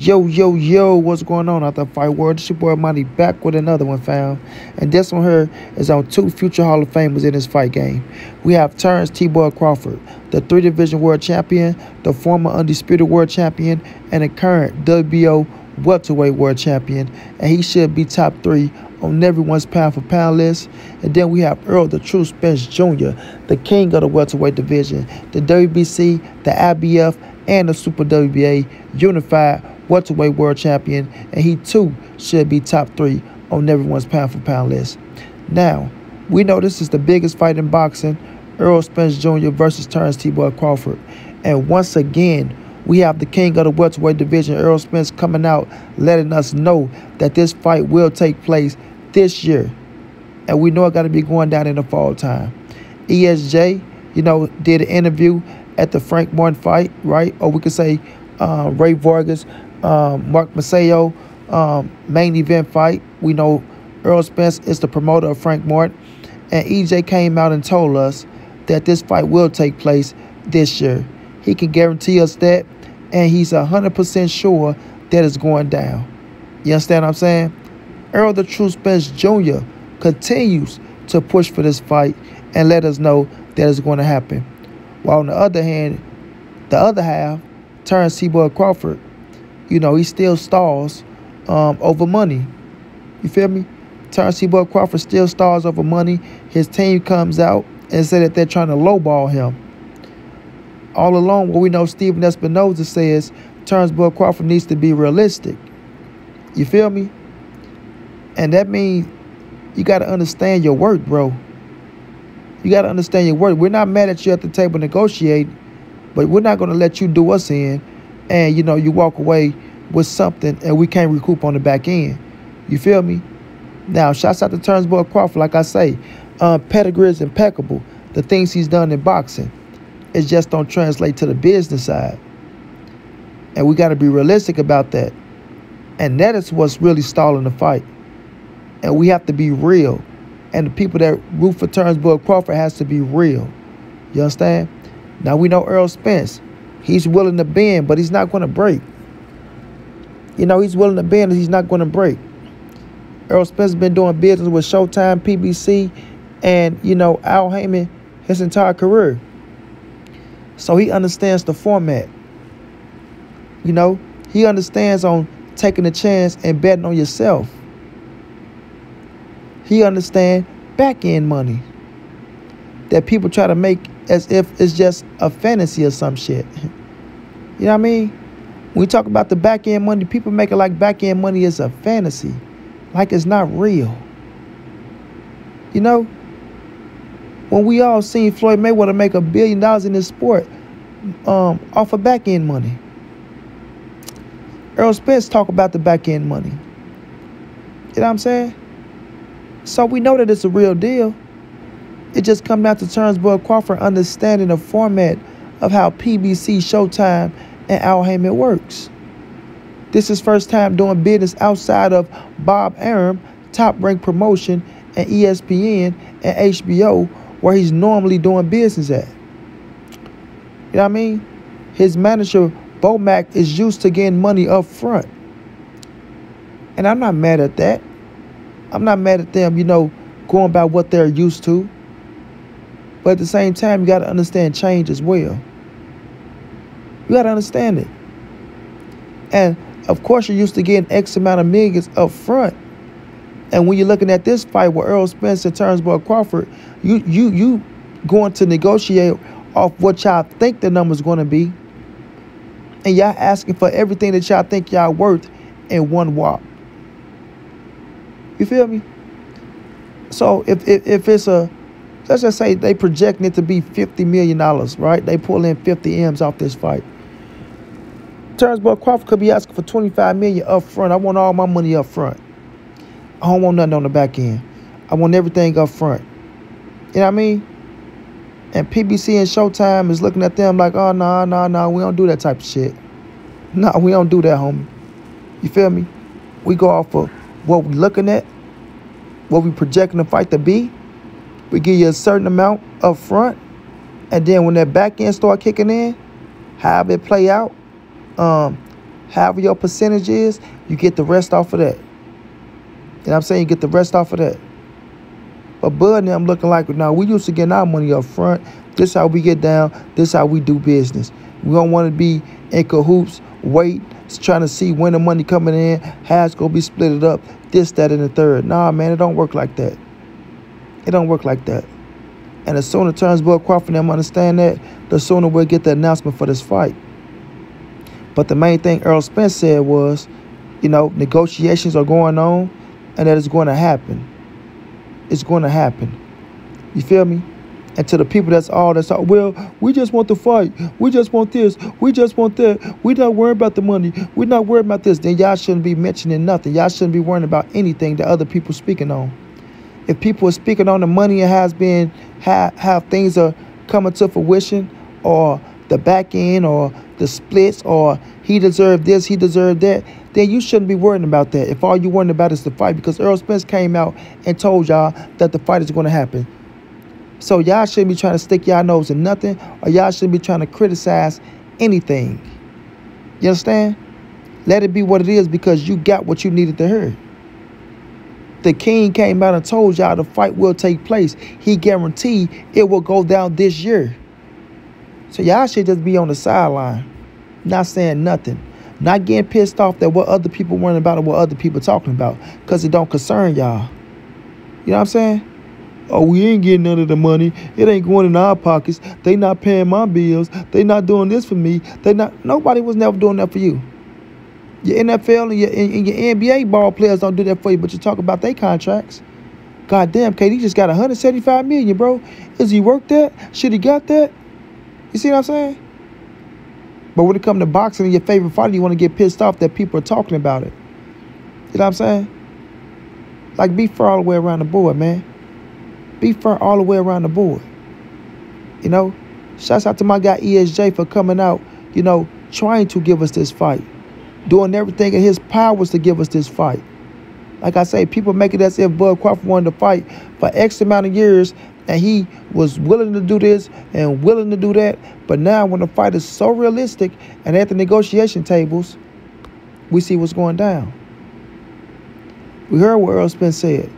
Yo, what's going on out there, fight world? It's your boy Monty back with another one, fam. And this one here is on two future Hall of Famers in this fight game. We have Terence T-Boy Crawford, the 3-division world champion, the former undisputed world champion, and the current WBO welterweight world champion. And he should be top 3 on everyone's pound-for-pound list. And then we have Errol, the true Spence Jr., the king of the welterweight division, the WBC, the IBF, and the Super WBA unified welterweight world champion, and he too should be top 3 on everyone's pound-for-pound list. Now, we know this is the biggest fight in boxing, Errol Spence Jr. versus Terence T-Boy Crawford. And once again, we have the king of the welterweight division, Errol Spence, coming out letting us know that this fight will take place this year. And we know it got to be going down in the fall time. ESJ, did an interview at the Frank Martin fight, right? Or we could say Ray Vargas, Mark Maceo main event fight. We know Errol Spence is the promoter of Frank Martin. And EJ came out and told us that this fight will take place this year. He can guarantee us that, and he's 100% sure that it's going down. You understand what I'm saying? Errol the True Spence Jr. continues to push for this fight and let us know that it's going to happen. While on the other hand, the other half, Terence T-Boy Crawford, he still stalls over money. You feel me? Terence T-Boy Crawford still stalls over money. His team comes out and say that they're trying to lowball him. All along, what we know Stephen Espinoza says, Terence Boy Crawford needs to be realistic. You feel me? And that means you got to understand your worth, bro. You got to understand your worth. We're not mad at you at the table negotiating, but we're not going to let you do us in and, you walk away with something and we can't recoup on the back end. You feel me? Now, shouts out to Terence Boy Crawford. Like I say, pedigree is impeccable. The things he's done in boxing, it just don't translate to the business side. And we got to be realistic about that. And that is what's really stalling the fight. And we have to be real. And the people that root for Terence Boy Crawford has to be real. You understand? Now we know Errol Spence. He's willing to bend, but he's not going to break. He's willing to bend, and he's not going to break. Errol Spence has been doing business with Showtime, PBC, and, Al Heyman his entire career. So he understands the format. He understands on taking a chance and betting on yourself. He understands back-end money that people try to make as if it's just a fantasy or some shit. You know what I mean? When we talk about the back-end money, people make it like back-end money is a fantasy, like it's not real. When we all seen Floyd Mayweather make $1 billion in this sport off of back-end money. Errol Spence talk about the back-end money. You know what I'm saying? So we know that it's a real deal. It just comes down to Terence Boy Crawford understanding the format of how PBC, Showtime, and Al Heyman works. This is first time doing business outside of Bob Arum, Top Rank Promotion, and ESPN and HBO, where he's normally doing business at. You know what I mean? His manager, Bomac, is used to getting money up front. And I'm not mad at that. I'm not mad at them, going by what they're used to. But at the same time, you got to understand change as well. You got to understand it. And, of course, you're used to getting X amount of millions up front. And when you're looking at this fight with Errol Spence and Terence Boy Crawford, you going to negotiate off what y'all think the number's going to be. And y'all asking for everything that y'all think y'all worth in one whop. You feel me? So if it's let's just say they projecting it to be $50 million, right? They pull in 50 M's off this fight. Terence Boy Crawford could be asking for $25 million up front. I want all my money up front. I don't want nothing on the back end. I want everything up front. You know what I mean? And PBC and Showtime is looking at them like, oh, no, we don't do that type of shit. No, we don't do that, homie. You feel me? We go off of what we looking at, what we projecting the fight to be. We give you a certain amount up front, and then when that back end start kicking in, however it play out, However your percentage is, you get the rest off of that. You know what I'm saying? You get the rest off of that. But Bud and them looking like, now we used to getting our money up front. This how we get down. This how we do business. We don't want to be in cahoots, wait, trying to see when the money coming in, how it's going to be split up, this, that, and the third. Nah, man, it don't work like that. It don't work like that. And as soon as Terence Crawford and them understand that, the sooner we'll get the announcement for this fight. But the main thing Errol Spence said was, you know, negotiations are going on and that it's going to happen. It's going to happen. You feel me? And to the people that's all, well, we just want the fight. We just want this. We just want that. We not worried about the money. We not worried about this. Then y'all shouldn't be mentioning nothing. Y'all shouldn't be worrying about anything that other people speaking on. If people are speaking on the money and how things are coming to fruition, or the back end, or the splits, or he deserved this, he deserved that, then you shouldn't be worrying about that. If all you're worrying about is the fight, because Errol Spence came out and told y'all that the fight is going to happen. So y'all shouldn't be trying to stick y'all nose in nothing, or y'all shouldn't be trying to criticize anything. You understand? Let it be what it is, because you got what you needed to hear. The king came out and told y'all the fight will take place. He guaranteed it will go down this year. So y'all should just be on the sideline, not saying nothing. Not getting pissed off that what other people worrying about or what other people talking about, because it don't concern y'all. You know what I'm saying? Oh, we ain't getting none of the money. It ain't going in our pockets. They not paying my bills. They not doing this for me. Nobody was never doing that for you. Your NFL and your NBA ball players don't do that for you, but you talk about their contracts. God damn, KD just got $175 million, bro. Is he worth that? Should he got that? You see what I'm saying? But when it comes to boxing and your favorite fighter, you want to get pissed off that people are talking about it. You know what I'm saying? Like, be fair all the way around the board, man. Be fair all the way around the board. You know? Shouts out to my guy ESJ for coming out, you know, trying to give us this fight. Doing everything in his powers to give us this fight. Like I say, people make it as if Bud Crawford wanted to fight for X amount of years, and he was willing to do this and willing to do that. But now when the fight is so realistic and at the negotiation tables, we see what's going down. We heard what Errol Spence said.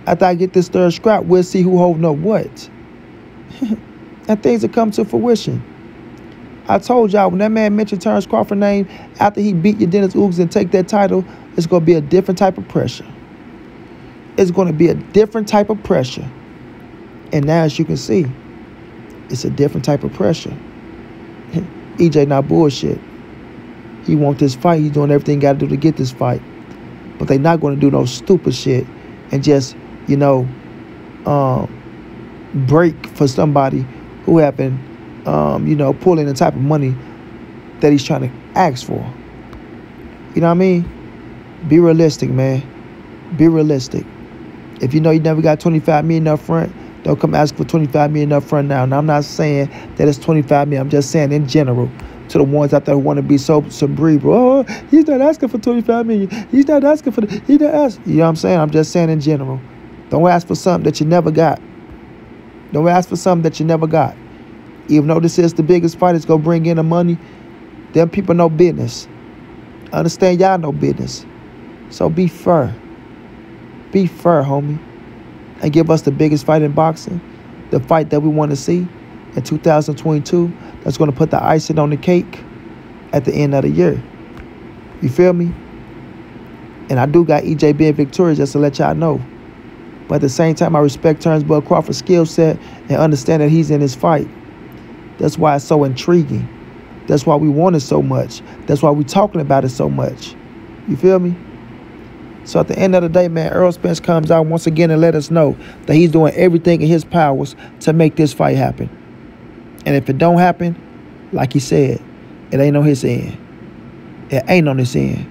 After I get this third scrap, we'll see who holding up what. And things will come to fruition. I told y'all, when that man mentioned Terence Crawford's name, after he beat your Dennis Oogs and take that title, it's going to be a different type of pressure. It's going to be a different type of pressure. And now, as you can see, it's a different type of pressure. EJ not bullshit. He want this fight. He's doing everything he got to do to get this fight. But they not going to do no stupid shit and just, you know, break for somebody who have been, you know, pulling the type of money that he's trying to ask for. You know what I mean? Be realistic, man. Be realistic. If you know you never got $25 million up front, don't come ask for $25 million up front now. Now, I'm not saying that it's $25 million. I'm just saying in general to the ones out there who want to be so cerebral. Oh, he's not asking for $25 million. He's not asking for he's not asking. You know what I'm saying? I'm just saying in general. Don't ask for something that you never got. Don't ask for something that you never got. Even though this is the biggest fight, it's going to bring in the money. Them people know business. Understand y'all know business. So be fair. Be fair, homie. And give us the biggest fight in boxing. The fight that we want to see in 2022. That's going to put the icing on the cake at the end of the year. You feel me? And I do got EJ being victorious, just to let y'all know. But at the same time, I respect Terence Crawford's skill set and understand that he's in his fight. That's why it's so intriguing. That's why we want it so much. That's why we're talking about it so much. You feel me? So at the end of the day, man, Errol Spence comes out once again and let us know that he's doing everything in his powers to make this fight happen. And if it don't happen, like he said, it ain't on his end. It ain't on his end.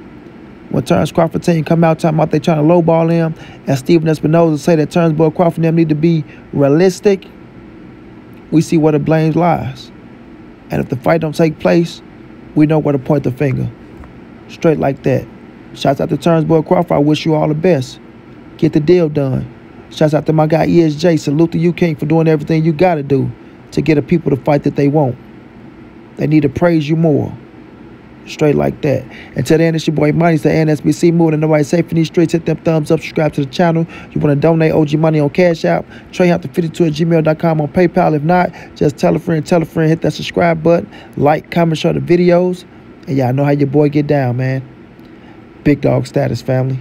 When Terence Crawford team come out talking about they trying to lowball him, and Steven Espinoza say that Terence Crawford and them need to be realistic, we see where the blame lies. And if the fight don't take place, we know where to point the finger. Straight like that. Shouts out to Terence Crawford. I wish you all the best. Get the deal done. Shouts out to my guy ESJ. Salute to you, King, for doing everything you got to do to get the people the fight that they want. They need to praise you more. straight like that. Until then, it's your boy Money. It's the NSBC moving and nobody safe in these streets. Hit them thumbs up, subscribe to the channel. You want to donate OG money on Cash App, trainhafter52@gmail.com on PayPal. If not, just tell a friend, hit that subscribe button, like, comment, share the videos. And y'all know how your boy get down, man. Big dog status, family.